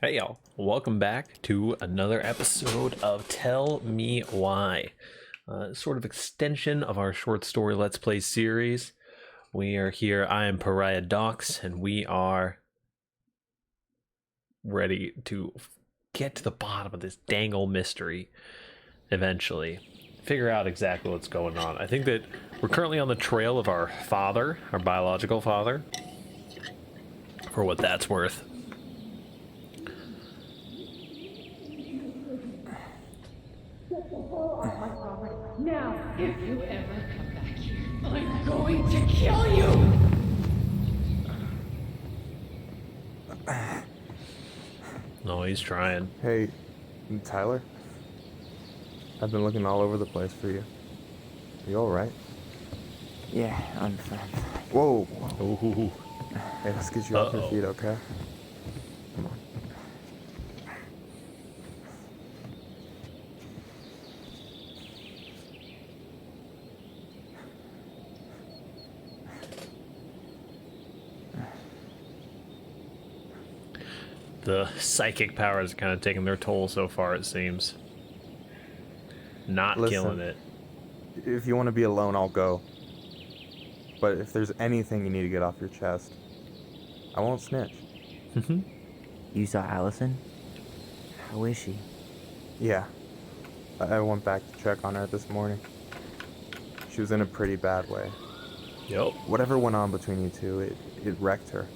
Hey y'all, welcome back to another episode of Tell Me Why, sort of extension of our short story Let's Play series. We are here, I am PariahDox, and we are ready to get to the bottom of this dang old mystery eventually. Figure out exactly what's going on. I think that we're currently on the trail of our father, our biological father, for what that's worth. Now, if you ever come back here, I'm going to kill you! No, he's trying. Hey, Tyler. I've been looking all over the place for you. You alright? Yeah, I'm fine. Whoa! Ooh. Hey, let's get you off your feet, okay? Come on. The psychic powers are kind of taking their toll so far, it seems. Not Listen, killing it. If you want to be alone, I'll go. But if there's anything you need to get off your chest, I won't snitch. You saw Allison? How is she? Yeah. I went back to check on her this morning. She was in a pretty bad way. Yep. Whatever went on between you two, it wrecked her.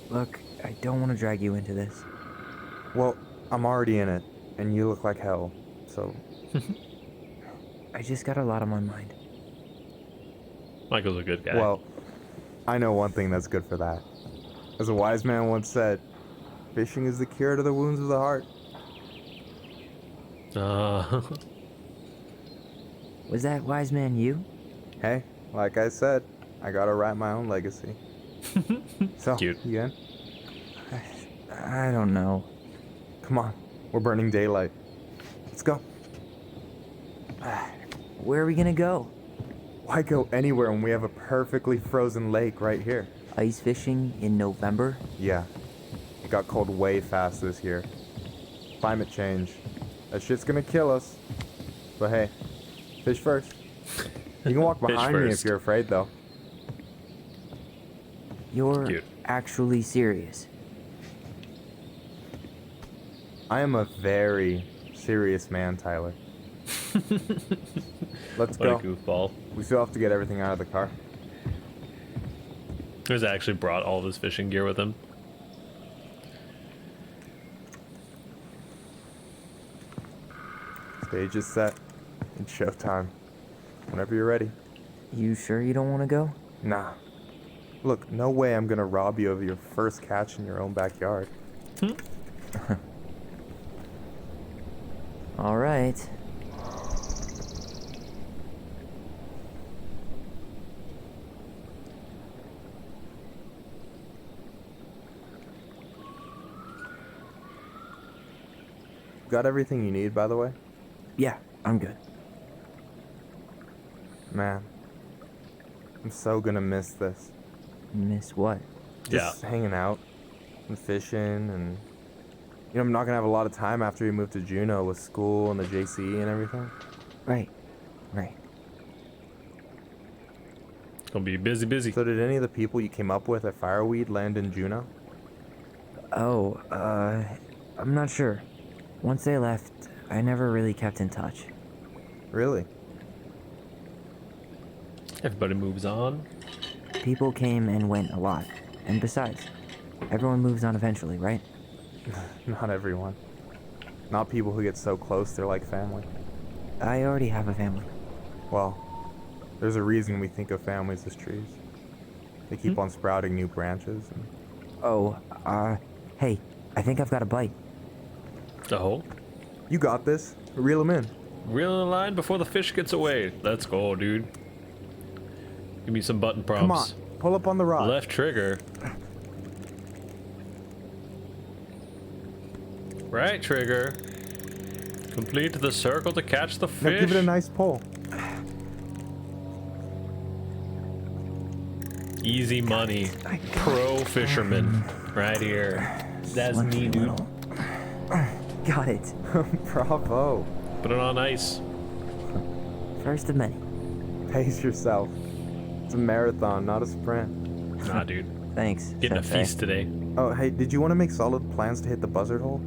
Look, I don't want to drag you into this. Well, I'm already in it, and you look like hell, so... I just got a lot on my mind. Michael's a good guy. Well, I know one thing that's good for that. As a wise man once said, fishing is the cure to the wounds of the heart. Was that wise man you? Hey, like I said, I gotta write my own legacy. So, Cute. you in? I don't know. Come on, we're burning daylight. Let's go. Where are we gonna go? Why go anywhere when we have a perfectly frozen lake right here? Ice fishing in November? Yeah, it got cold way fast this year. Climate change. That shit's gonna kill us. But hey, fish first. You can walk Fish behind me if first. you're afraid, though. You're Cute. actually serious. I am a very serious man, Tyler. Let's What a go. goofball. We still have to get everything out of the car. He's actually brought all of his fishing gear with him. Stage is set. It's showtime. Whenever you're ready. You sure you don't want to go? Nah. Look, no way I'm gonna rob you of your first catch in your own backyard. All right. Got everything you need, by the way? Yeah, I'm good. Man, I'm so gonna miss this. Miss what? Just hanging out and fishing and... You know, I'm not gonna have a lot of time after we move to Juneau with school and the JC and everything. Right. It's gonna be busy. So did any of the people you came up with at Fireweed land in Juneau? Oh, I'm not sure. Once they left, I never really kept in touch. Really? Everybody moves on. People came and went a lot. And besides, everyone moves on eventually, right? Not everyone. Not people who get so close they're like family. I already have a family. Well, there's a reason we think of families as trees. They keep on sprouting new branches and... Oh, hey, I think I've got a bite. Oh. You got this. Reel them in. Reel in the line before the fish gets away. Let's go, dude. Give me some button prompts. Come on, pull up on the rod. Left trigger. Right trigger. Complete the circle to catch the Now fish. give it a nice pull. Easy money. Pro fisherman. Right here. That's me, dude. Got it. Bravo. Put it on ice. First of many. Pace yourself. It's a marathon, not a sprint. Nah, dude. Thanks. Getting a Sensei. feast today. Oh, hey, did you want to make solid plans to hit the buzzard hole?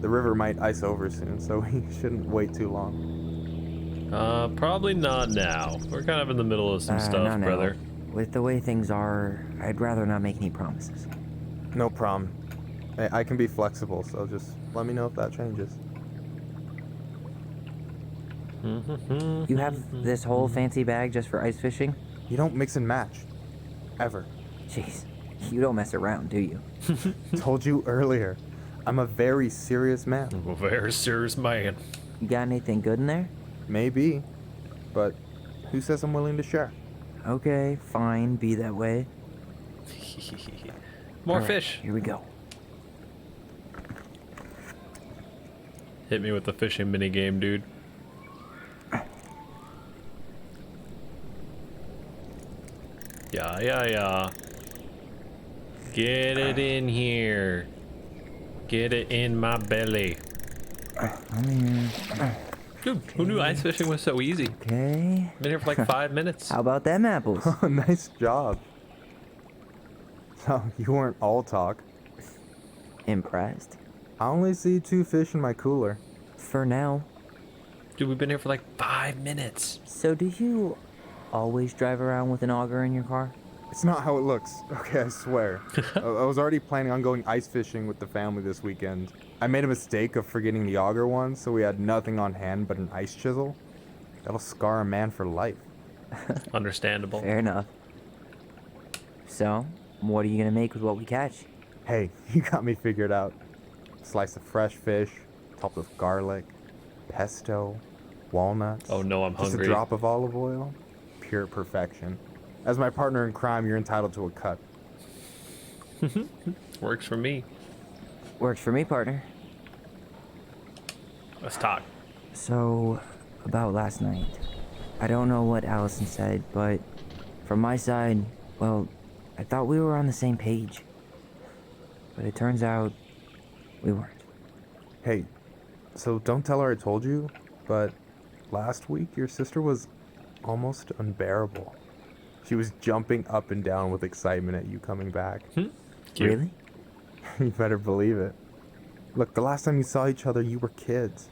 The river might ice over soon, so we shouldn't wait too long. Probably not now. We're kind of in the middle of some stuff, no. brother. With the way things are, I'd rather not make any promises. No problem. Hey, I can be flexible, so just let me know if that changes. You have this whole fancy bag just for ice fishing? You don't mix and match. Ever. Jeez, you don't mess around, do you? Told you earlier. I'm a very serious man. A very serious man. You got anything good in there? Maybe, but who says I'm willing to share? Okay, fine, be that way. More Alright, fish. Here we go. Hit me with the fishing mini game, dude. Yeah. Get it in here. Get it in my belly. I'm here. Dude, who knew ice fishing was so easy? Okay. Been here for like 5 minutes. How about them apples? Oh, nice job. So, you weren't all talk. Impressed? I only see 2 fish in my cooler. For now. Dude, we've been here for like 5 minutes. So do you always drive around with an auger in your car? It's not how it looks. Okay, I swear. I was already planning on going ice fishing with the family this weekend. I made a mistake of forgetting the auger one, so we had nothing on hand but an ice chisel. That'll scar a man for life. Understandable. Fair enough. So, what are you gonna make with what we catch? Hey, you got me figured out. Slice of fresh fish, topped with garlic, pesto, walnuts. Oh no, I'm Just hungry. a drop of olive oil. Pure perfection. As my partner in crime, you're entitled to a cut. Works for me. Works for me, partner. Let's talk. So, about last night. I don't know what Allison said, but from my side, well, I thought we were on the same page. But it turns out we weren't. Hey, so don't tell her I told you, but last week your sister was almost unbearable. She was jumping up and down with excitement at you coming back. Cute. Really? You better believe it. Look, the last time you saw each other, you were kids.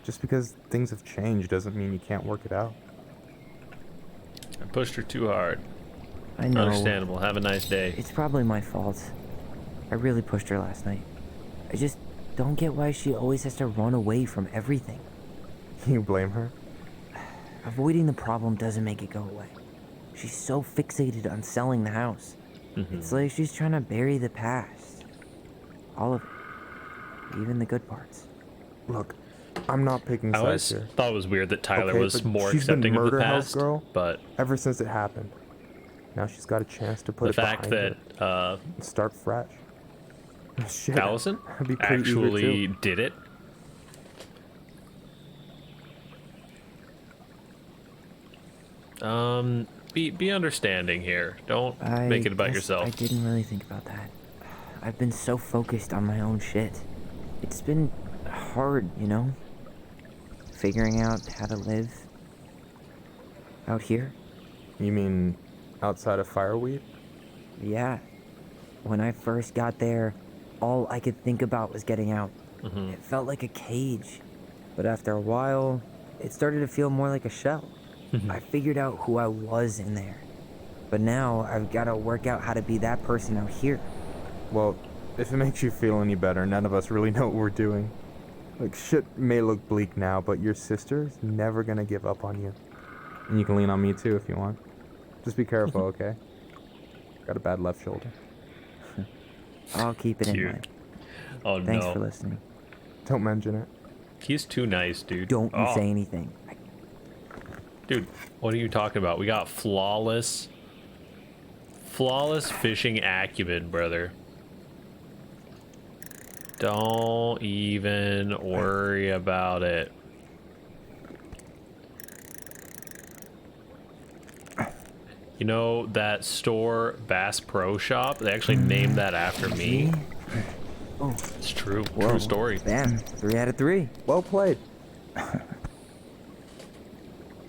Just because things have changed doesn't mean you can't work it out. I pushed her too hard. I know. Understandable. Have a nice day. It's probably my fault. I really pushed her last night. I just don't get why she always has to run away from everything. You blame her? Avoiding the problem doesn't make it go away. She's so fixated on selling the house. It's like she's trying to bury the past. All of it. Even the good parts. Look, I'm not picking I always sides here. thought it was weird that Tyler Okay, was but more she's been accepting of the murder house past, girl but Ever since it happened. Now she's got a chance to put the it fact behind that her and start fresh. Shit, Allison I'd be pretty eager actually too. did it. Be understanding here. Don't make it about guess yourself. I didn't really think about that. I've been so focused on my own shit. It's been hard, you know? Figuring out how to live out here. You mean outside of fireweed? Yeah. When I first got there, all I could think about was getting out. It felt like a cage. But after a while, it started to feel more like a shell. I figured out who I was in there. But now I've got to work out how to be that person out here. Well, if it makes you feel any better, none of us really know what we're doing. Like, shit may look bleak now, but your sister's never gonna give up on you. And you can lean on me too if you want. Just be careful, okay? Got a bad left shoulder. I'll keep it in Cute. mind. Oh Thanks no. for listening. Don't mention it. He's too nice, dude. Don't you Oh, say anything. Dude, what are you talking about? We got flawless fishing acumen, brother. Don't even worry about it. You know that store, Bass Pro Shop? They actually named that after me. Oh, It's true. whoa. True story. Bam, 3 out of 3. Well played.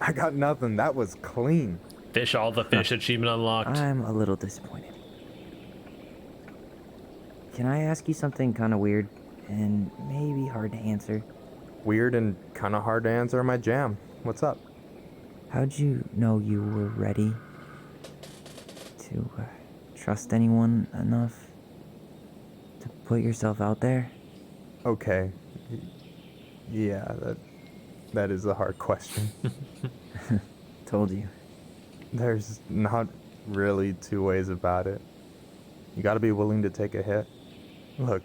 I got nothing. That was clean. Fish all the fish achievement unlocked. I'm a little disappointed. Can I ask you something kind of weird and maybe hard to answer? Weird and kind of hard to answer my jam. What's up? How'd you know you were ready to trust anyone enough to put yourself out there? Okay. Yeah, that is a hard question. Told you. There's not really two ways about it. You gotta be willing to take a hit. Look,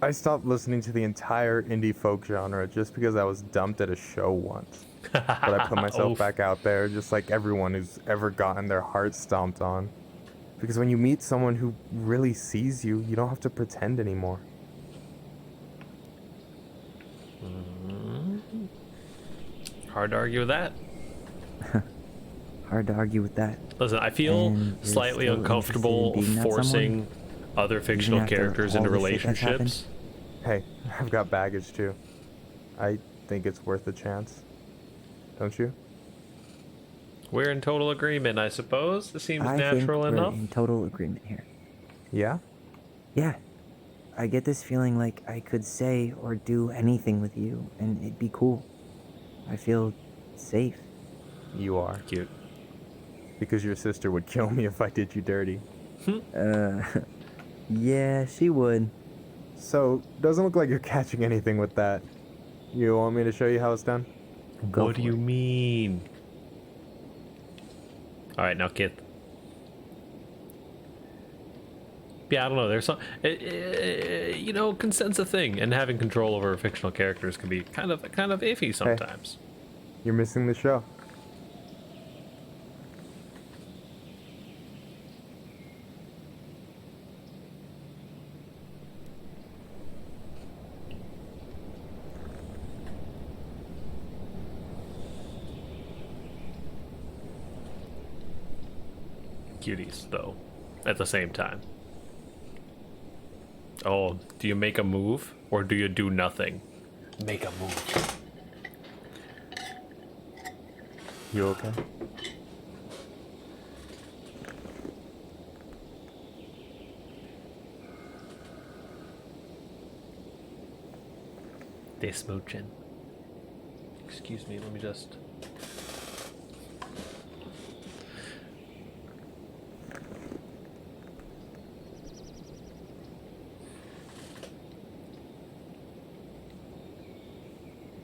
I stopped listening to the entire indie folk genre just because I was dumped at a show once. But I put myself Oof. back out there just like everyone who's ever gotten their heart stomped on. Because when you meet someone who really sees you, you don't have to pretend anymore. Hard to argue with that. Hard to argue with that. Listen, I feel And you're slightly still uncomfortable interested in being that forcing other fictional after characters all into the shit that's relationships. Hey, I've got baggage too. I think it's worth a chance. Don't you? We're in total agreement, I suppose. It seems I natural think enough. we're in total agreement here. Yeah? Yeah. I get this feeling like I could say or do anything with you and it'd be cool. I feel safe. You are. Cute. Because your sister would kill me if I did you dirty. Yeah, she would. So, doesn't look like you're catching anything with that. You want me to show you how it's done? Go What do for you it. mean? All right, now kid. Yeah, I don't know. There's some, you know, consent's a thing, and having control over fictional characters can be kind of iffy sometimes. You're missing the show. Cuties, though, at the same time. Oh, do you make a move or do you do nothing? Make a move. You okay? They smooching. Excuse me, let me just.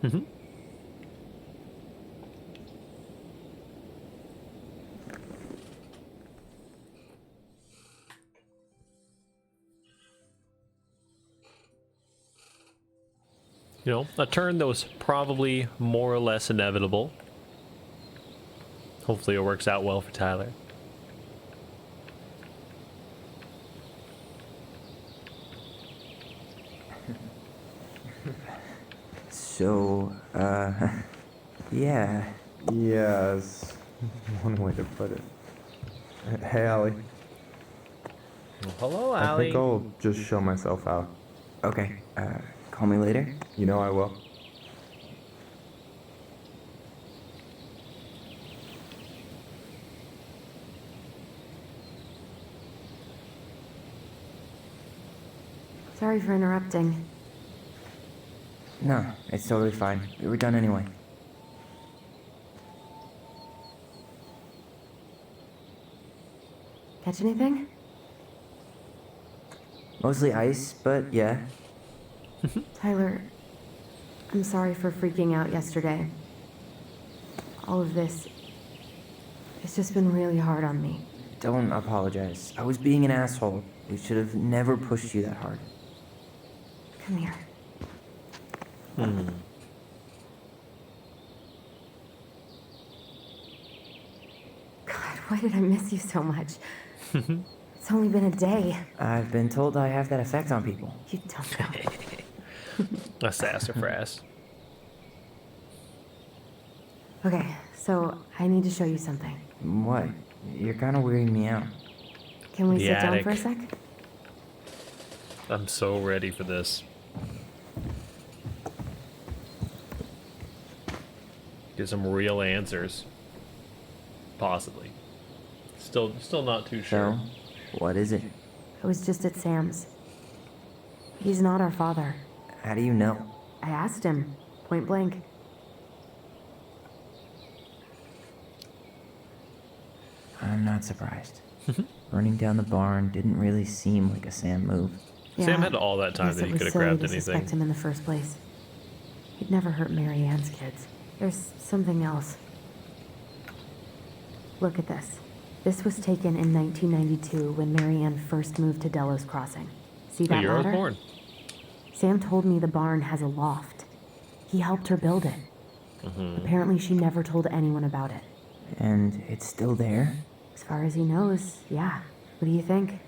Mm-hmm. You know, a turn that was probably more or less inevitable. Hopefully it works out well for Tyler. So, yeah. Yeah, is one way to put it. Hey, Allie. Hello, I Allie. think I'll just show myself out. Okay, call me later. You know I will. Sorry for interrupting. No, it's totally fine. We were done anyway. Catch anything? Mostly ice, but yeah. Tyler, I'm sorry for freaking out yesterday. All of this, it's just been really hard on me. Don't apologize. I was being an asshole. We should have never pushed you that hard. Come here. God, why did I miss you so much? It's only been a day. I've been told I have that effect on people. You don't know. A sassafras. Okay, so I need to show you something. What? You're kind of weirding me out. Can we The sit down attic. for a sec? I'm so ready for this. Get some real answers. Possibly. Still not too sure. So, what is it? I was just at Sam's. He's not our father. How do you know? I asked him, point blank. I'm not surprised. Burning down the barn didn't really seem like a Sam move. Sam had all that time Guess that he it was could have silly grabbed to suspect anything. him in the first place. He'd never hurt Mary Ann's kids. There's something else. Look at this. This was taken in 1992 when Mary Ann first moved to Delos Crossing. See The that year I was ladder? born. Sam told me the barn has a loft. He helped her build it. Apparently she never told anyone about it. And it's still there? As far as he knows, yeah. What do you think?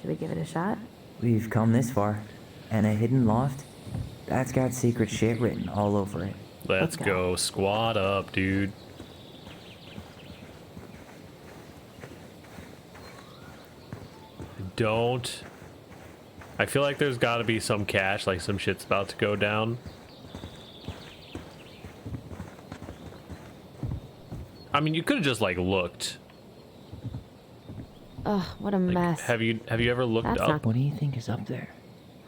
Should we give it a shot? We've come this far. And a hidden loft? That's got secret shit written all over it. Let's Let's go. go. Squad up, dude. Don't. I feel like there's got to be some cache, like some shit's about to go down. I mean, you could have just like looked. Ugh, what a Like, mess. have you ever looked That's up? not- What do you think is up there?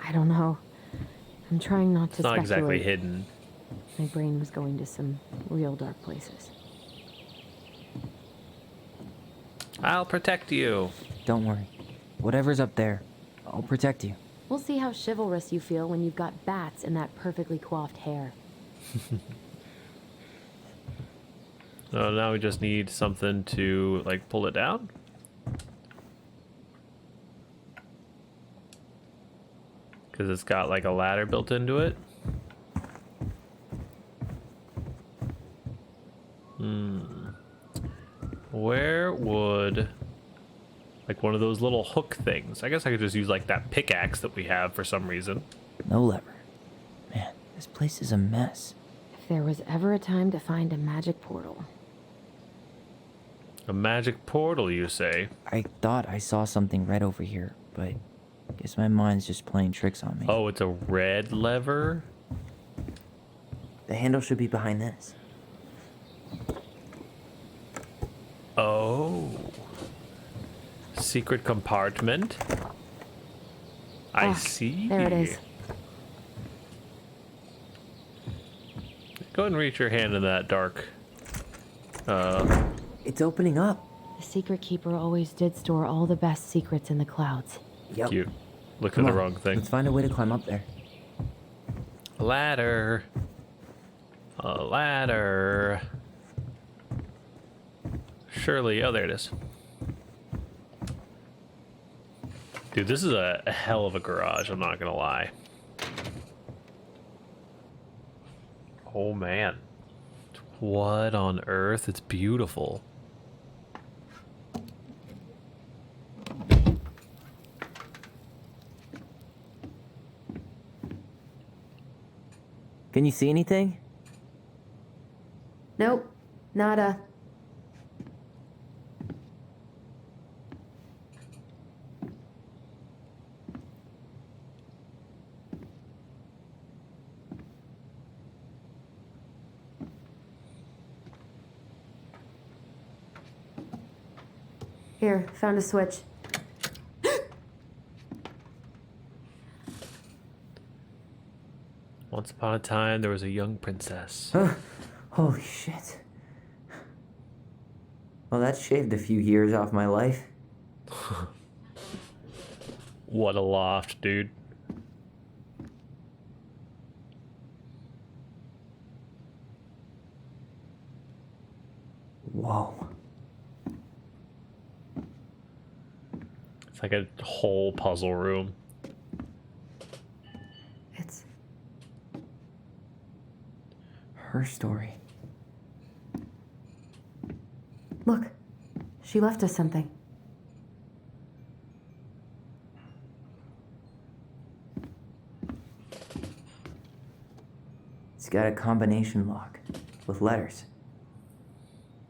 I don't know. I'm trying not to It's not exactly speculate. hidden. My brain was going to some real dark places. I'll protect you. Don't worry. Whatever's up there, I'll protect you. We'll see how chivalrous you feel when you've got bats in that perfectly coiffed hair. So now we just need something to like pull it down. Because it's got like a ladder built into it. Where would like one of those little hook things? I guess I could just use like that pickaxe that we have for some reason. No lever. Man, this place is a mess. If there was ever a time to find a magic portal. A magic portal, you say? I thought I saw something red over here, but guess my mind's just playing tricks on me. Oh, it's a red lever? The handle should be behind this. Oh. Secret compartment? I Ah, see. There it is. Go ahead and reach your hand in that dark. It's opening up. The secret keeper always did store all the best secrets in the clouds. Yep. Cute. Look at Come the on, wrong thing. Let's find a way to climb up there. Ladder. A ladder. Surely. Oh, there it is. Dude, this is a hell of a garage, I'm not gonna lie. Oh, man. What on earth? It's beautiful. Can you see anything? Nope, nada. Here, found a switch. Once upon a time, there was a young princess. Holy shit. Well, that shaved a few years off my life. What a loft, dude. Whoa. It's like a whole puzzle room. It's Her story. Look, she left us something. It's got a combination lock with letters.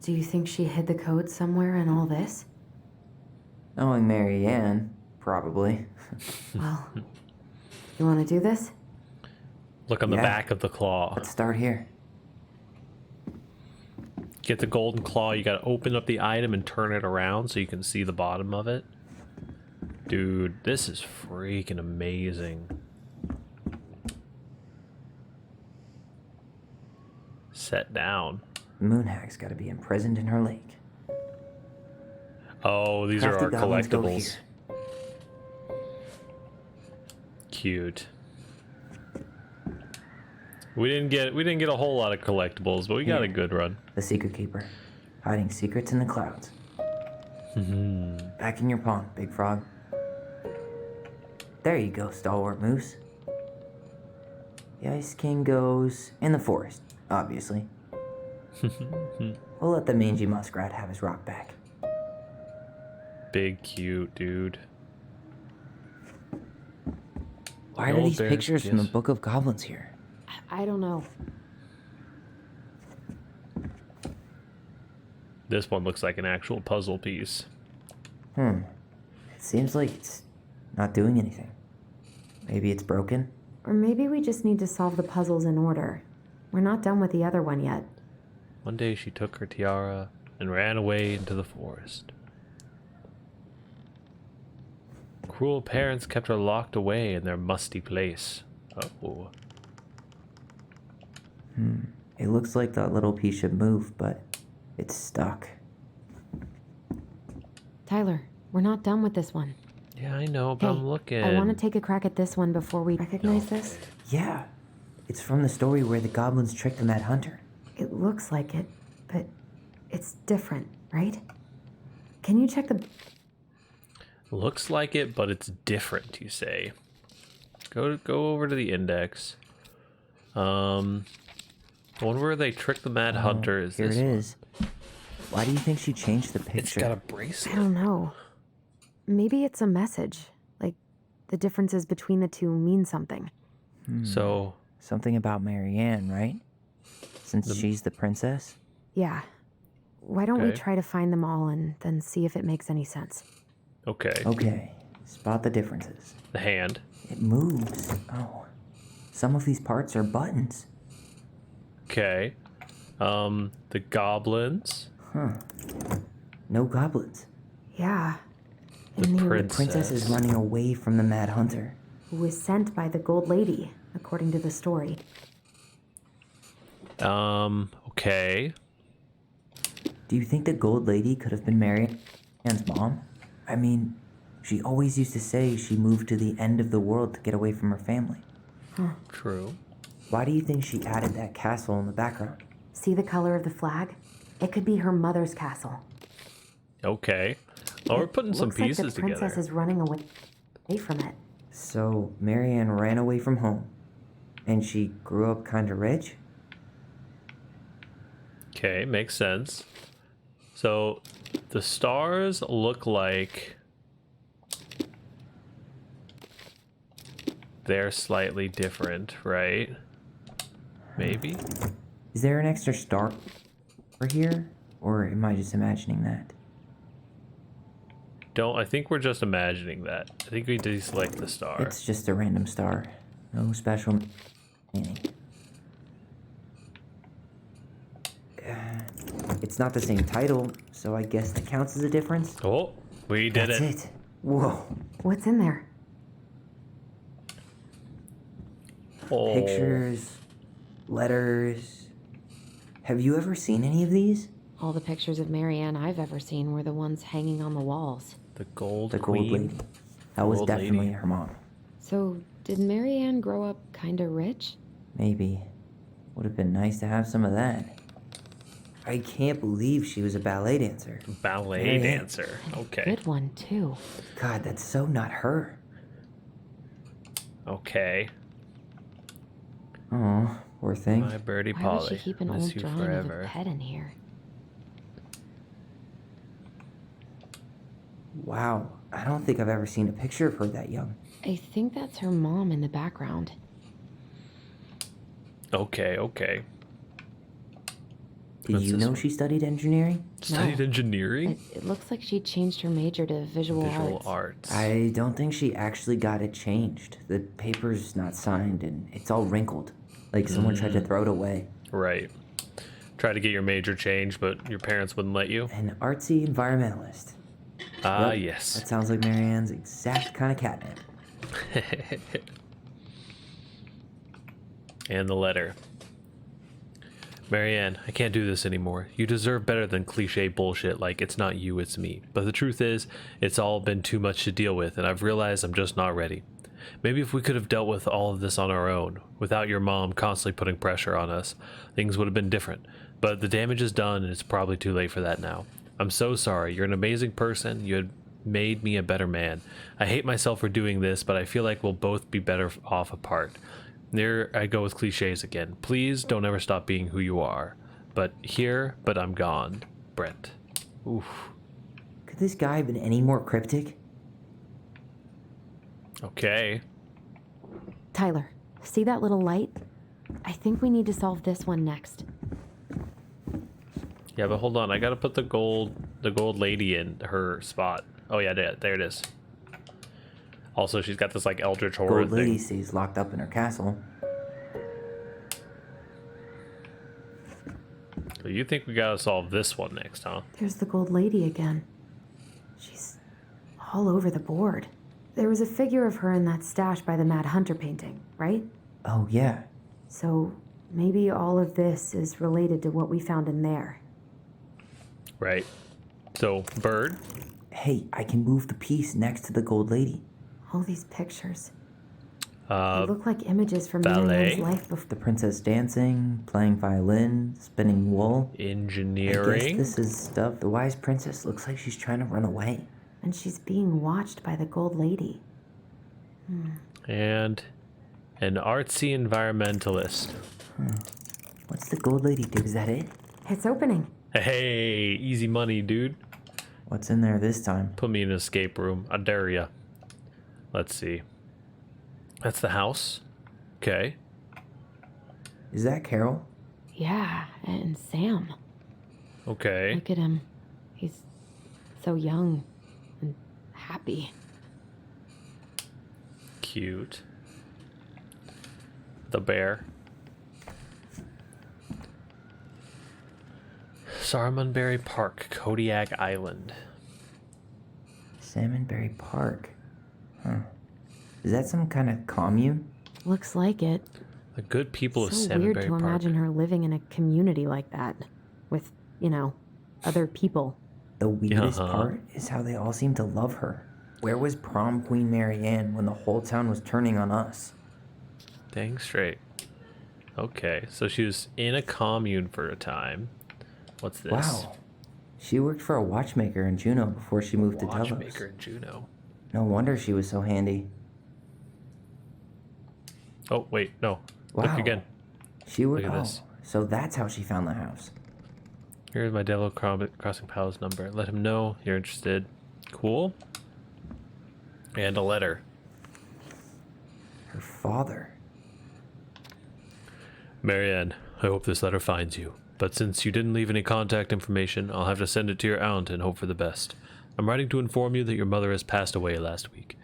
Do you think she hid the code somewhere in all this? Knowing Mary Ann, Probably. Well, you want to do this? Look on the Yeah. back of the claw. Let's start here. Get the golden claw. You gotta open up the item and turn it around so you can see the bottom of it. Dude, this is freaking amazing. Set down. Moonhag's got to be imprisoned in her lake. Oh, these are Crafty our goblins go collectibles. here. Cute. We didn't get a whole lot of collectibles, but we got a good run. The secret keeper, hiding secrets in the clouds. Back in your pond, Big Frog. There you go, stalwart moose. The Ice King goes in the forest, obviously. We'll let the mangy muskrat have his rock back. Big cute dude. Why The are old these bear, pictures from the yes. Book of Goblins here? I don't know. This one looks like an actual puzzle piece. It seems like it's not doing anything. Maybe it's broken? Or maybe we just need to solve the puzzles in order. We're not done with the other one yet. One day she took her tiara and ran away into the forest. Cruel parents kept her locked away in their musty place. Oh. It looks like that little piece should move, but it's stuck. Tyler, we're not done with this one. Yeah, I know, but Hey, I'm looking. I want to take a crack at this one before we recognize this. Yeah, it's from the story where the goblins tricked the Mad Hunter. It looks like it, but it's different, right? Can you check the... Looks like it, but it's different, you say. Go over to the index. The one where they trick the Mad Hunter is Here this it one. is. Why do you think she changed the It's picture? got a I bracelet. don't know. Maybe it's a message. Like, the differences between the two mean something. So, Something about Marianne, right? Since she's the princess? Yeah. Why don't we Okay. try to find them all and then see if it makes any sense? okay. Okay, spot the differences. The hand. It moves. Oh, some of these parts are buttons. Okay. The goblins. No goblins. Yeah. The And The princess is running away from the Mad Hunter. who was sent by the Gold Lady, according to the story. Okay. Do you think the Gold Lady could have been Marianne's mom? I mean, she always used to say she moved to the end of the world to get away from her family. True. Why do you think she added that castle in the background? See the color of the flag? It could be her mother's castle. Okay. Oh, we're putting some Looks like pieces the princess together. is running away from it. So, Marianne ran away from home. And she grew up kind of rich? Okay, makes sense. So, the stars look like they're slightly different, right? Maybe? Is there an extra star here? Or am I just imagining that? I think we're just imagining that. I think we deselect the star. It's just a random star. No special meaning. It's not the same title, so I guess that counts as a difference. Oh, we did That's it. it. Whoa. What's in there? Oh. Pictures, letters. Have you ever seen any of these? All the pictures of Marianne I've ever seen were the ones hanging on the walls. The gold The queen. Gold Lady. That was Gold definitely Lady. her mom. So, did Marianne grow up kinda rich? Maybe. Would have been nice to have some of that. I can't believe she was a ballet dancer. Ballet Yeah. dancer. Okay. Good one, too. God, that's so not her. Okay. Oh, poor thing. My birdie Why Polly. would she keep an Miss old you drawing forever. of a pet in here? Wow, I don't think I've ever seen a picture of her that young. I think that's her mom in the background. Okay, okay. Did What's you this know one? she studied engineering? Studied No. engineering? It looks like she changed her major to visual arts. arts. I don't think she actually got it changed. The paper's not signed and it's all wrinkled. Like someone tried to throw it away. Right. Try to get your major changed, but your parents wouldn't let you. An artsy environmentalist. Ah, Yep, yes. That sounds like Marianne's exact kind of catnip. And the letter. Marianne, I can't do this anymore. You deserve better than cliche bullshit like it's not you, it's me. But the truth is, it's all been too much to deal with, and I've realized I'm just not ready. Maybe if we could have dealt with all of this on our own, without your mom constantly putting pressure on us, things would have been different. But the damage is done, and it's probably too late for that now. I'm so sorry. You're an amazing person. You had made me a better man. I hate myself for doing this, but I feel like we'll both be better off apart. There I go with cliches again. Please don't ever stop being who you are. But I'm gone. Brent. Oof. Could this guy have been any more cryptic? Okay. Tyler, see that little light? I think we need to solve this one next. Yeah, but hold on. I gotta put the gold lady in her spot. Oh yeah, there it is. Also, she's got this like eldritch horror Gold lady thing. stays locked up in her castle. So you think we gotta solve this one next, huh? There's the gold lady again. She's all over the board. There was a figure of her in that stash by the Mad Hunter painting, right? Oh, yeah. So maybe all of this is related to what we found in there. Right. So, bird. Hey, I can move the piece next to the gold lady. All these pictures. They look like images from ballet? Marianne's life before. The princess dancing, playing violin, spinning wool. I guess Engineering. this is stuff. The wise princess looks like she's trying to run away. And she's being watched by the gold lady. And an artsy environmentalist. What's the gold lady do? Is that it? It's opening. Hey, easy money, dude. What's in there this time? Put me in an escape room. I dare ya. Let's see. That's the house. Okay. Is that Carol? Yeah, and Sam. Okay. Look at him. He's so young and happy. Cute. The bear. Saramonberry Park, Kodiak Island. Salmonberry Park. Huh. Is that some kind of commune? Looks like it. The good people of So weird Salmonberry to Park. imagine her living in a community like that. With, other people. The weirdest Uh-huh. part is how they all seem to love her. Where was prom queen Marianne when the whole town was turning on us? Dang straight. Okay, so she was in a commune for a time. What's this? Wow. She worked for a watchmaker in Juneau before she moved to Watchmaker Delos. in Juneau. No wonder she was so handy. Oh, wait, no. Wow. Look again. She would. Look at Oh, this. so that's how she found the house. Here's my Devil Crossing Palace number. Let him know you're interested. Cool. And a letter. Her father. Marianne, I hope this letter finds you. But since you didn't leave any contact information, I'll have to send it to your aunt and hope for the best. I'm writing to inform you that your mother has passed away last week.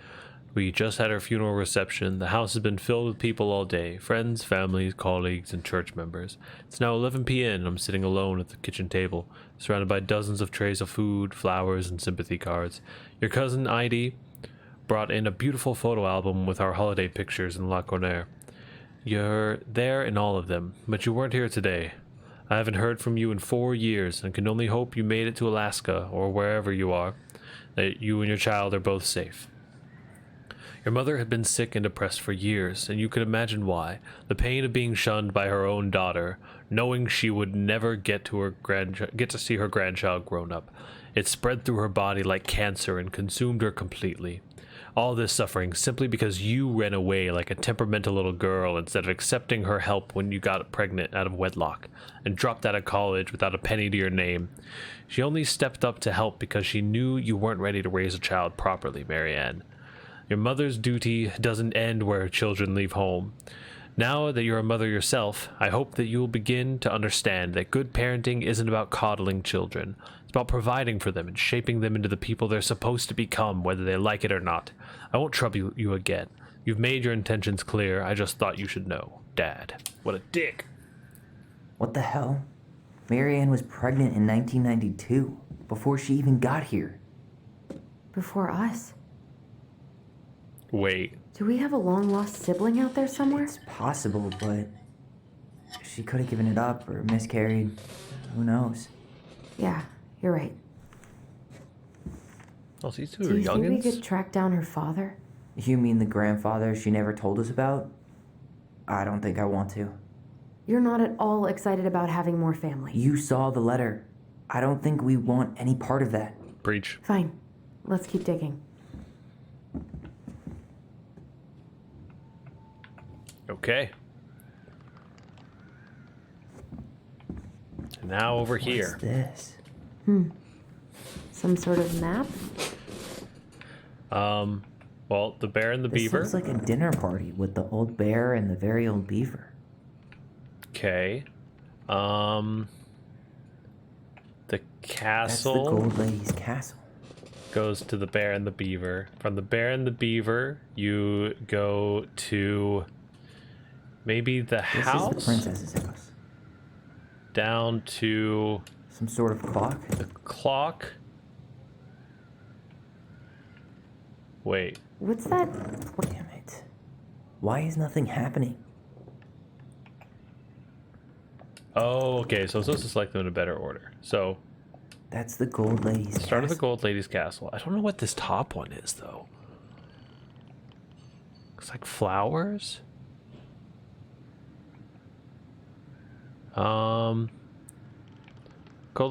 We just had her funeral reception. The house has been filled with people all day. Friends, families, colleagues, and church members. It's now 11 p.m. and I'm sitting alone at the kitchen table, surrounded by dozens of trays of food, flowers, and sympathy cards. Your cousin, Heidi, brought in a beautiful photo album with our holiday pictures in La Cornaire. You're there in all of them, but you weren't here today. I haven't heard from you in 4 years and can only hope you made it to Alaska or wherever you are, that you and your child are both safe. Your mother had been sick and depressed for years, and you could imagine why. The pain of being shunned by her own daughter, knowing she would never get to see her grandchild grown up. It spread through her body like cancer and consumed her completely. All this suffering simply because you ran away like a temperamental little girl instead of accepting her help when you got pregnant out of wedlock and dropped out of college without a penny to your name. She only stepped up to help because she knew you weren't ready to raise a child properly, Marianne. Your mother's duty doesn't end where her children leave home. Now that you're a mother yourself, I hope that you will begin to understand that good parenting isn't about coddling children. It's about providing for them and shaping them into the people they're supposed to become, whether they like it or not. I won't trouble you again. You've made your intentions clear. I just thought you should know. Dad. What a dick. What the hell? Marianne was pregnant in 1992, before she even got here. Before us. Wait. Do we have a long-lost sibling out there somewhere? It's possible, but she could have given it up or miscarried. Who knows? Yeah, you're right. Oh, these two Do are you think we youngins? could track down her father? You mean the grandfather she never told us about? I don't think I want to. You're not at all excited about having more family. You saw the letter. I don't think we want any part of that. Breach. Fine. Let's keep digging. Okay. And now over here. What's this? Some sort of map? Well, the bear and the This beaver. looks like a dinner party with the old bear and the very old beaver. Okay. The That's castle the Gold Lady's castle. goes to the bear and the beaver. From the bear and the beaver, you go to maybe the This house, is the princess's house. down to Some sort of clock. the clock. Wait. What's that? Damn it. Why is nothing happening? Oh, okay. So I'm supposed to select them in a better order. So That's the Gold Lady's start of the castle. Gold Lady's castle. I don't know what this top one is though. Looks like flowers. Gold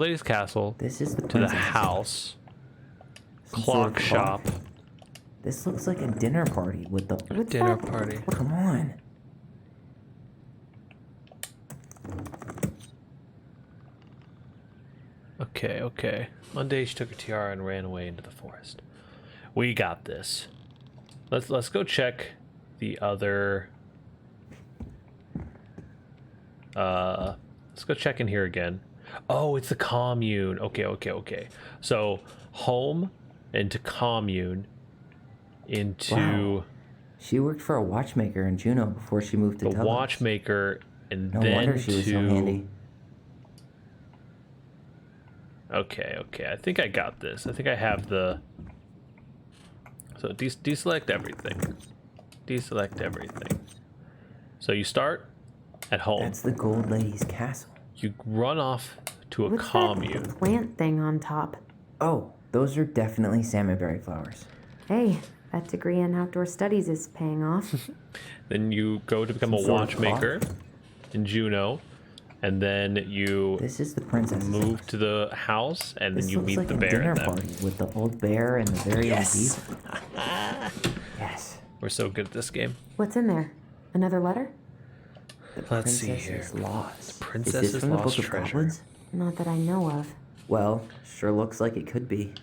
Lady's castle This is the to the princess's house. Some sort of Clock shop. This looks like a dinner party with the... What's Dinner that? party. Come on. Okay, okay. One day she took her tiara and ran away into the forest. We got this. Let's go check the other. Let's go check in here again. Oh, it's the commune. Okay, okay, okay. So home into commune into Wow. She worked for a watchmaker in Juneau before she moved to the Telos. watchmaker and No then wonder she was to so handy. Okay, okay. I think I got this. I think I have the. So deselect everything. Deselect everything. So you start at home. That's the Gold Lady's castle. You run off to a What's commune. that plant thing on top? Oh, those are definitely salmonberry flowers. Hey, that degree in outdoor studies is paying off. Then you go to become a Some sort of watchmaker in Juneau, and then you This is the princess's move house. to the house, and This then you looks meet like the a bear. dinner And them. party with the old bear and the very Yes. old beaver. Yes. We're so good at this game. What's in there? Another letter? The Let's see princess's here. lost. Princess's is this from the lost Book of treasure. Goblins? Not that I know of. Well, sure looks like it could be.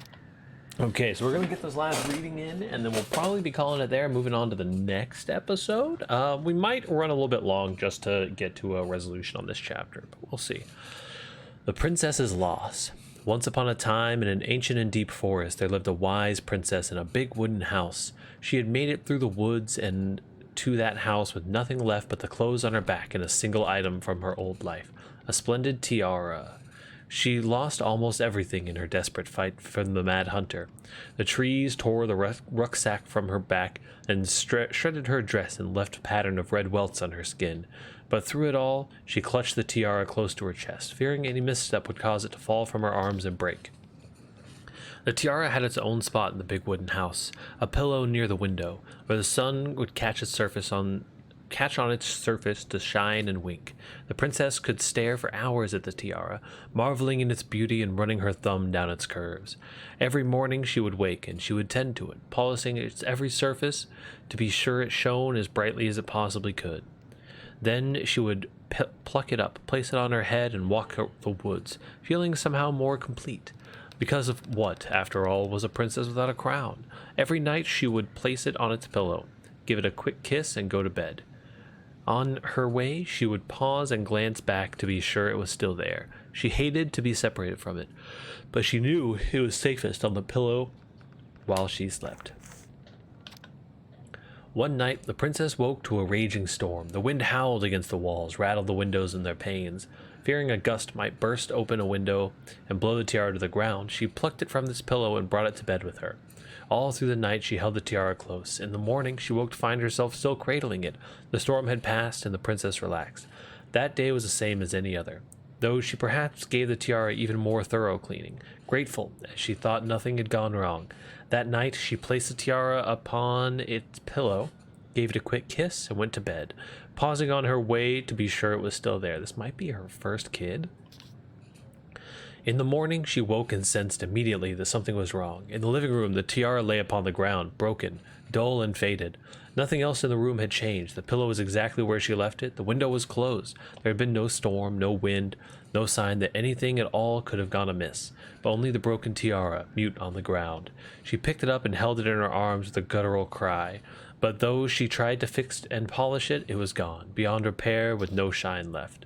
Okay, so we're gonna get this last reading in, and then we'll probably be calling it there. Moving on to the next episode. We might run a little bit long just to get to a resolution on this chapter, but we'll see. The Princess's Loss. Once upon a time, in an ancient and deep forest, there lived a wise princess in a big wooden house. She had made it through the woods and to that house with nothing left but the clothes on her back and a single item from her old life, a splendid tiara. She lost almost everything in her desperate fight from the mad hunter. The trees tore the rucksack from her back and shredded her dress and left a pattern of red welts on her skin. But through it all, she clutched the tiara close to her chest, fearing any misstep would cause it to fall from her arms and break. The tiara had its own spot in the big wooden house, a pillow near the window, where the sun would catch on its surface to shine and wink. The princess could stare for hours at the tiara, marveling in its beauty and running her thumb down its curves. Every morning she would wake and she would tend to it, polishing its every surface to be sure it shone as brightly as it possibly could. Then she would pluck it up, place it on her head, and walk out the woods, feeling somehow more complete. Because of what, after all, was a princess without a crown? Every night she would place it on its pillow, give it a quick kiss, and go to bed. On her way, she would pause and glance back to be sure it was still there. She hated to be separated from it, but she knew it was safest on the pillow while she slept. One night, the princess woke to a raging storm. The wind howled against the walls, rattled the windows in their panes. Fearing a gust might burst open a window and blow the tiara to the ground, she plucked it from this pillow and brought it to bed with her. All through the night, she held the tiara close. In the morning, she woke to find herself still cradling it. The storm had passed, and the princess relaxed. That day was the same as any other, though she perhaps gave the tiara even more thorough cleaning, grateful as she thought nothing had gone wrong. That night, she placed the tiara upon its pillow, gave it a quick kiss, and went to bed, pausing on her way to be sure it was still there. This might be her first kid. In the morning, she woke and sensed immediately that something was wrong. In the living room, the tiara lay upon the ground, broken, dull, and faded. Nothing else in the room had changed. The pillow was exactly where she left it. The window was closed. There had been no storm, no wind, no sign that anything at all could have gone amiss, but only the broken tiara, mute on the ground. She picked it up and held it in her arms with a guttural cry. But though she tried to fix and polish it, it was gone, beyond repair, with no shine left.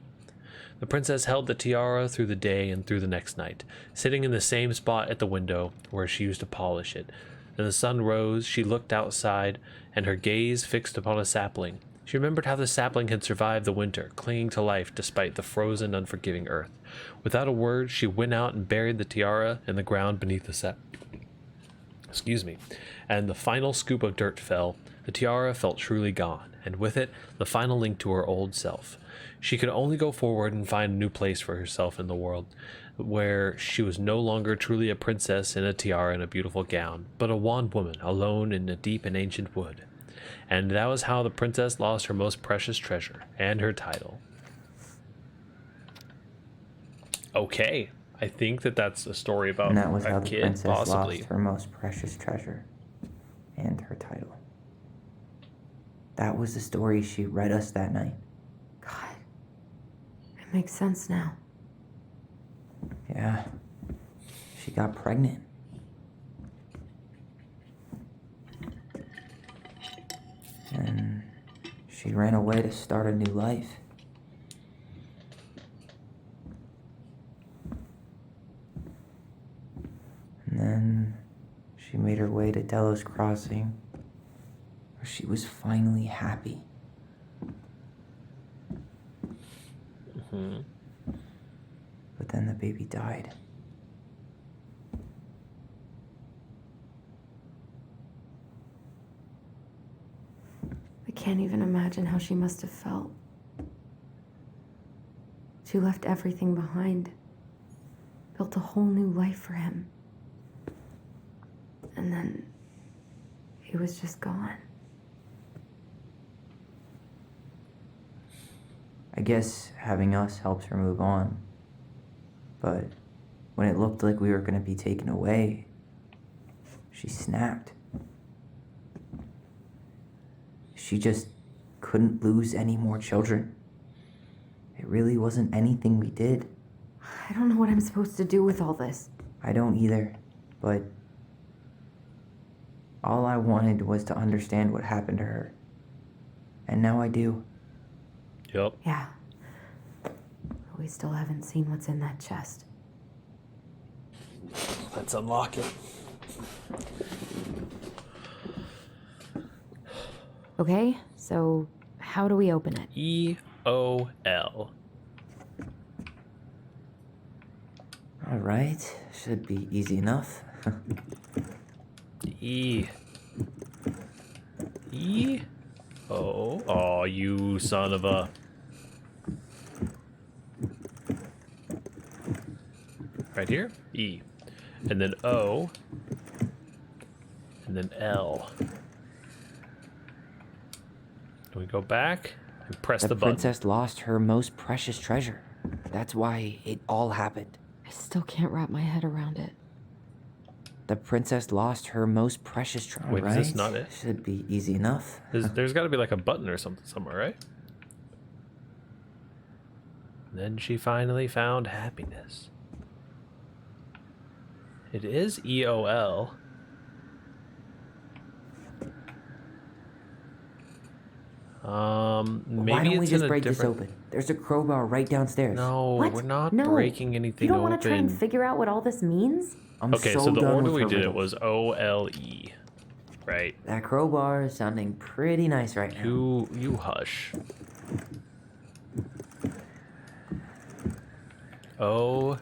The princess held the tiara through the day and through the next night, sitting in the same spot at the window where she used to polish it. When the sun rose, she looked outside, and her gaze fixed upon a sapling. She remembered how the sapling had survived the winter, clinging to life despite the frozen, unforgiving earth. Without a word, she went out and buried the tiara in the ground beneath the and the final scoop of dirt fell. The tiara felt truly gone, and with it, the final link to her old self. She could only go forward and find a new place for herself in the world, where she was no longer truly a princess in a tiara and a beautiful gown, but a wand woman alone in a deep and ancient wood. And that was how the princess lost her most precious treasure, and her title. Okay, I think that's a story about And that was a how the kid, princess possibly. lost her most precious treasure and her title. That was the story she read us that night. God, it makes sense now. Yeah, she got pregnant. And she ran away to start a new life. And then she made her way to Delos Crossing, where she was finally happy. But then the baby died. I can't even imagine how she must have felt. She left everything behind, built a whole new life for him. And then he was just gone. I guess having us helps her move on. But when it looked like we were going to be taken away, she snapped. She just couldn't lose any more children. It really wasn't anything we did. I don't know what I'm supposed to do with all this. I don't either, but all I wanted was to understand what happened to her. And now I do. Yep. Yeah. But we still haven't seen what's in that chest. Let's unlock it. Okay, so how do we open it? EOL. All right, should be easy enough. E. O. Oh, you son of a. Right here? E. And then O. And then L. Can we go back and press the The button? princess lost her most precious treasure. That's why it all happened. I still can't wrap my head around it. The princess lost her most precious treasure. Wait, is right? this not it? Should be easy enough. There's got to be like a button or something somewhere, right? Then she finally found happiness. It is EOL. Why Maybe don't we it's in just a break this different. open? There's a crowbar right downstairs. No, What? we're not No. breaking anything You don't want to try and open. figure out what all this means? I'm Okay, so so the done order with we her did it riddles. was OLE, right? That crowbar is sounding pretty nice right now. You hush. OL.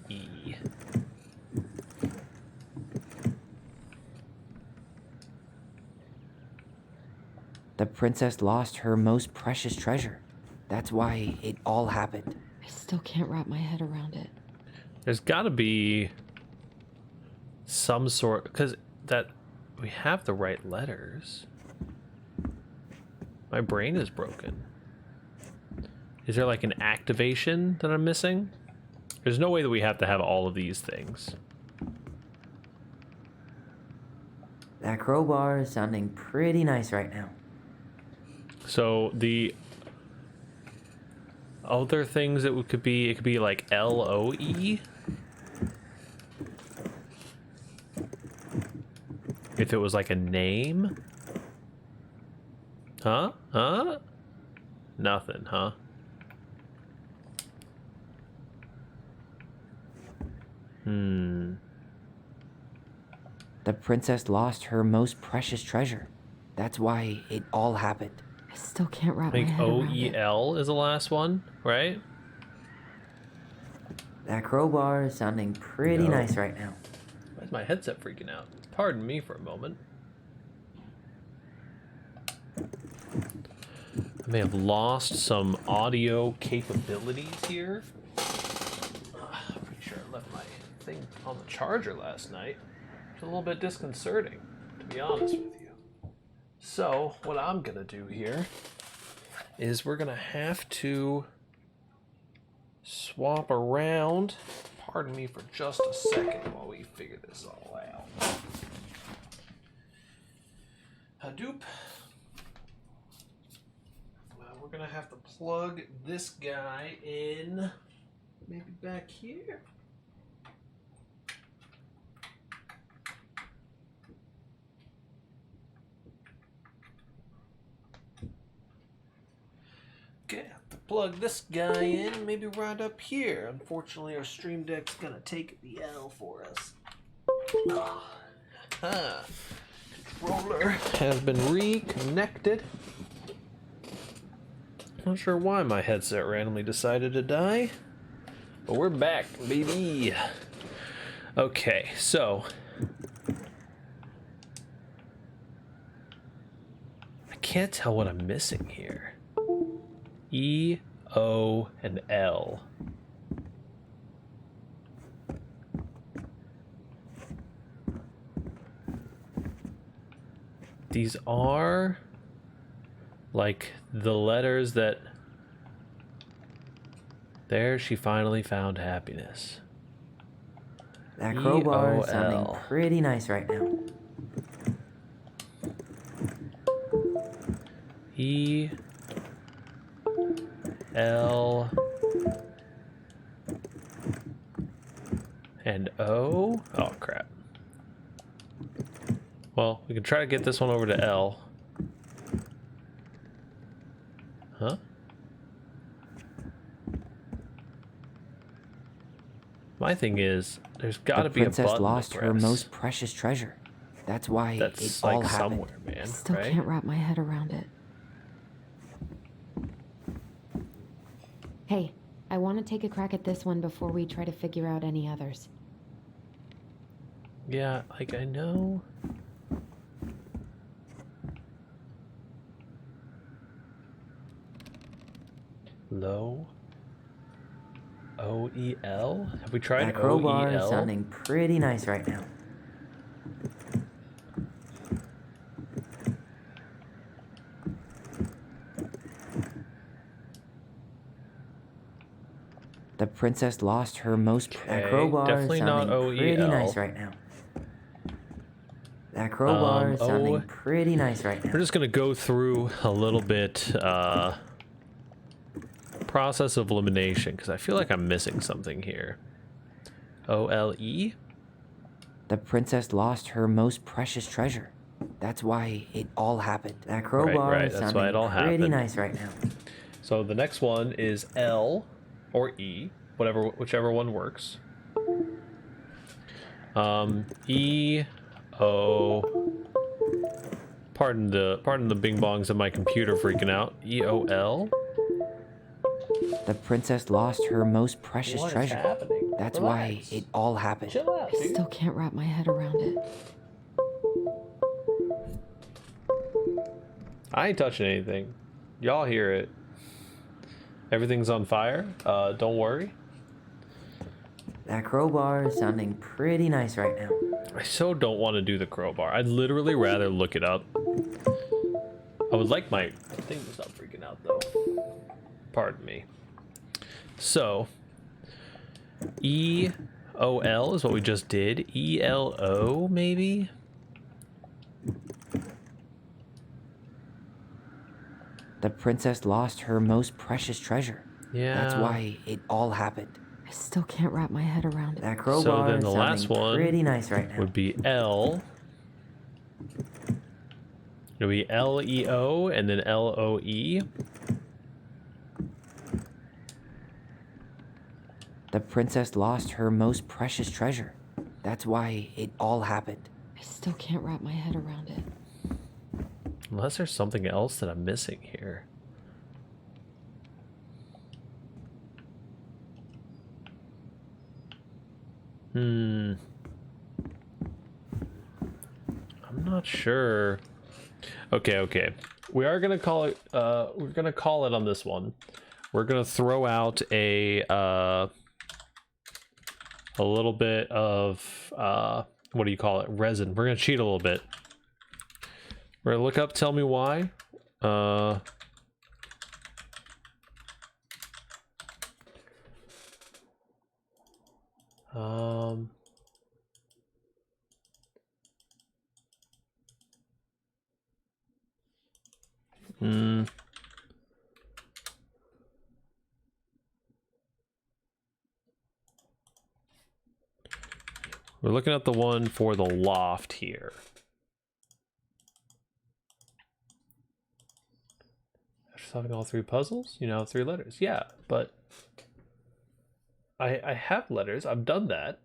E. The princess lost her most precious treasure. That's why it all happened. I still can't wrap my head around it. There's got to be some sort, because that we have the right letters. My brain is broken. Is there like an activation that I'm missing? There's no way that we have to have all of these things. That crowbar is sounding pretty nice right now. So the other things that could be, it could be like LOE. If it was like a name. Huh? Huh? Nothing, huh? The princess lost her most precious treasure. That's why it all happened. I still can't wrap I my think head around it. OEL is the last one, right? That crowbar is sounding pretty No. nice right now. Why is my headset freaking out? Pardon me for a moment. I may have lost some audio capabilities here. I'm pretty sure I left my thing on the charger last night. It's a little bit disconcerting, to be honest with you. So, what I'm gonna do here is we're gonna have to swap around. Pardon me for just a second while we figure this all out. Hadoop. We're gonna have to plug this guy in, maybe back here. Okay, have to plug this guy in, maybe right up here. Unfortunately, our Stream Deck's gonna take the L for us. Controller has been reconnected. Not sure why my headset randomly decided to die, but we're back, baby. Okay, so I can't tell what I'm missing here. E, O, and L. These are like the letters that... There she finally found happiness. That crowbar is sounding EOL. pretty nice right now. E, L, and O. Oh, crap. Well, we can try to get this one over to L. Huh? My thing is, there's got to The be a princess button lost to her press. most precious treasure. That's why That's it like all happened. somewhere, man. I still right? can't wrap my head around it. Hey, I want to take a crack at this one before we try to figure out any others. Yeah, like I know. Low. OEL? Have we tried That crowbar is OEL? sounding pretty nice right now. The princess lost her most. That Okay, crowbar is definitely not sounding pretty OEL. nice right now. That crowbar is sounding O- pretty nice right now. We're just gonna go through a little bit process of elimination because I feel like I'm missing something here. OLE? The princess lost her most precious treasure. That's why it all happened. That crowbar right, is that's sounding why it all pretty happened. nice right now. So the next one is L or E, whichever one works. E O. Pardon the bing bongs of my computer freaking out. EOL. The princess lost her most precious What is treasure. happening? That's Relax. why it all happened. Chill out, I dude. still can't wrap my head around it. I ain't touching anything. Y'all hear it. Everything's on fire. Don't worry. That crowbar is sounding pretty nice right now. I so don't want to do the crowbar. I'd literally rather look it up. I would like my thing to stop freaking out though. Pardon me. So, EOL is what we just did. ELO maybe? The princess lost her most precious treasure. Yeah. That's why it all happened. I still can't wrap my head around it. That crowbar So then is the last sounding one pretty nice right now. would be L. It'll be LEO and then LOE. The princess lost her most precious treasure. That's why it all happened. I still can't wrap my head around it. Unless there's something else that I'm missing here. I'm not sure. Okay. We are gonna call it. We're gonna call it on this one. We're gonna throw out a little bit of what do you call it? Resin. We're gonna cheat a little bit. We're gonna look up. Tell me why. We're looking at the one for the loft here. After solving all three puzzles, you now have 3 letters. Yeah, but I have letters. I've done that.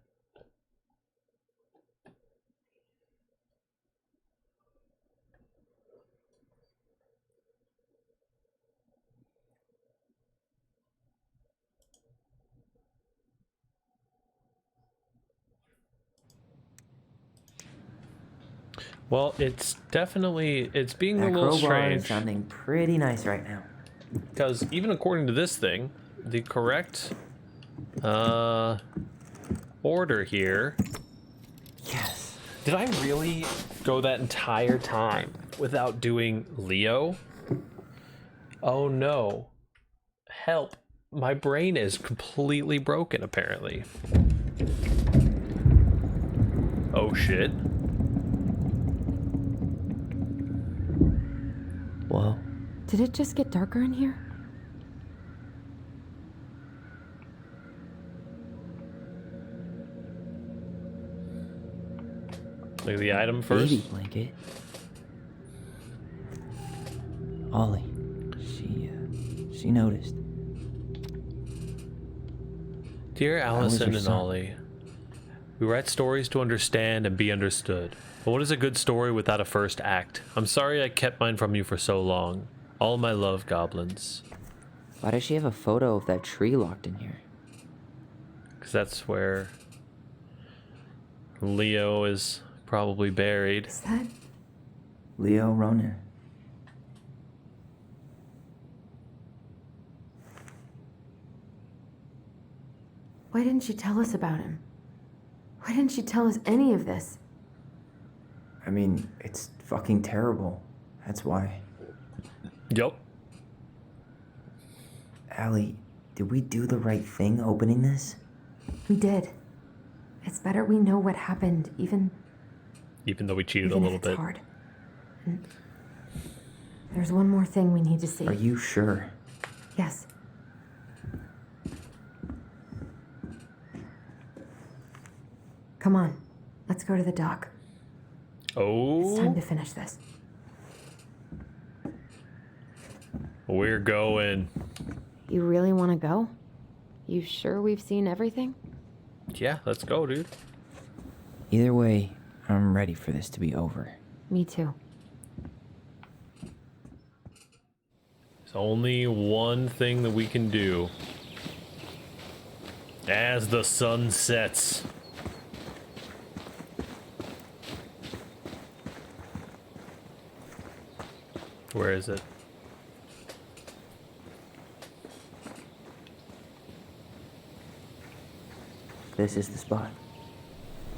Well, it's being That a little crowbar strange. is sounding pretty nice right now. Because even according to this thing, the correct order here. Yes. Did I really go that entire time without doing Leo? Oh no. Help. My brain is completely broken, apparently. Oh shit. Whoa. Did it just get darker in here? Look at the item first. Baby blanket. Ollie. She noticed. Dear Allison your and son? Ollie, we write stories to understand and be understood. But what is a good story without a first act? I'm sorry I kept mine from you for so long. All my love, goblins. Why does she have a photo of that tree locked in here? Because that's where Leo is probably buried. Is that... Leo Ronan. Why didn't she tell us about him? Why didn't she tell us any of this? I mean, it's fucking terrible. That's why. Yup. Allie, did we do the right thing opening this? We did. It's better we know what happened, even Even though we cheated if a little it's bit. hard. And there's one more thing we need to see. Are you sure? Yes. Come on. Let's go to the dock. It's time Oh, to finish this. we're going. You really want to go? You sure we've seen everything? Yeah, let's go, dude. Either way, I'm ready for this to be over. Me too. There's only one thing that we can do. As the sun sets. Where is it? This is the spot.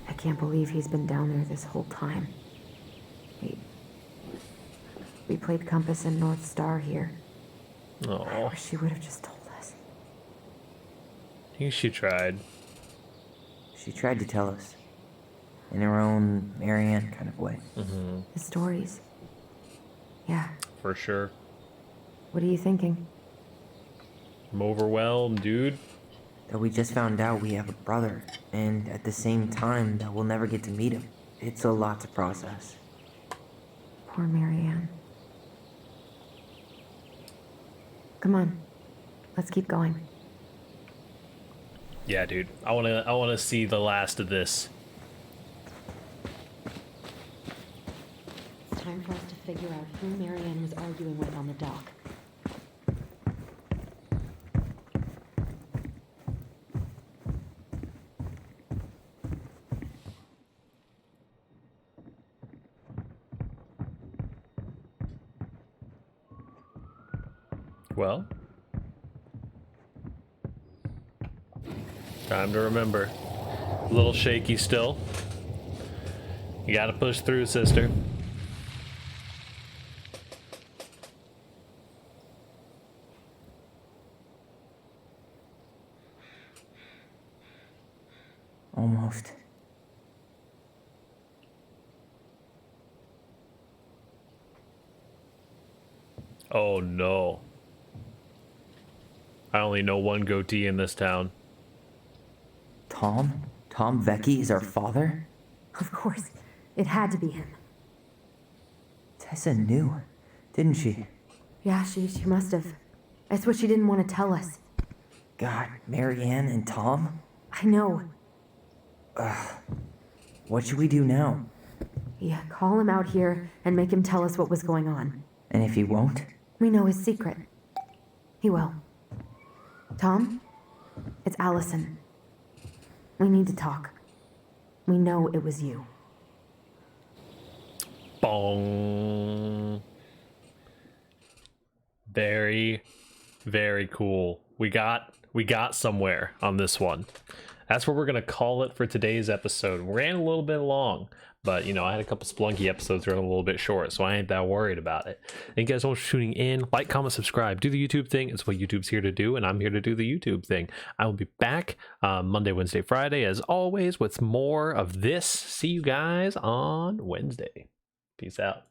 I can't believe he's been down there this whole time. We played Compass and North Star here. I Oh, wish she would have just told us. I think she tried. She tried to tell us. In her own Marianne kind of way. The stories. Yeah. For sure. What are you thinking? I'm overwhelmed, dude. That we just found out we have a brother, and at the same time that we'll never get to meet him. It's a lot to process. Poor Marianne. Come on. Let's keep going. Yeah, dude. I wanna see the last of this. It's time for us to figure out who Marianne was arguing with on the dock. Well, time to remember. A little shaky still. You gotta push through, sister. Almost. Oh no. I only know one goatee in this town. Tom? Tom Vecchi is our father? Of course. It had to be him. Tessa knew, didn't she? Yeah, she must have. That's what she didn't want to tell us. God, Marianne and Tom? I know. What should we do now? Yeah, call him out here and make him tell us what was going on. And if he won't? We know his secret. He will. Tom? It's Allison. We need to talk. We know it was you. Bong. Very, very cool. We got somewhere on this one. That's what we're gonna call it for today's episode. We ran a little bit long, but you know, I had a couple Splunky episodes that are a little bit short, so I ain't that worried about it. Thank you guys so much for tuning in. Like, comment, subscribe, do the YouTube thing. It's what YouTube's here to do, and I'm here to do the YouTube thing. I will be back Monday, Wednesday, Friday, as always, with more of this. See you guys on Wednesday. Peace out.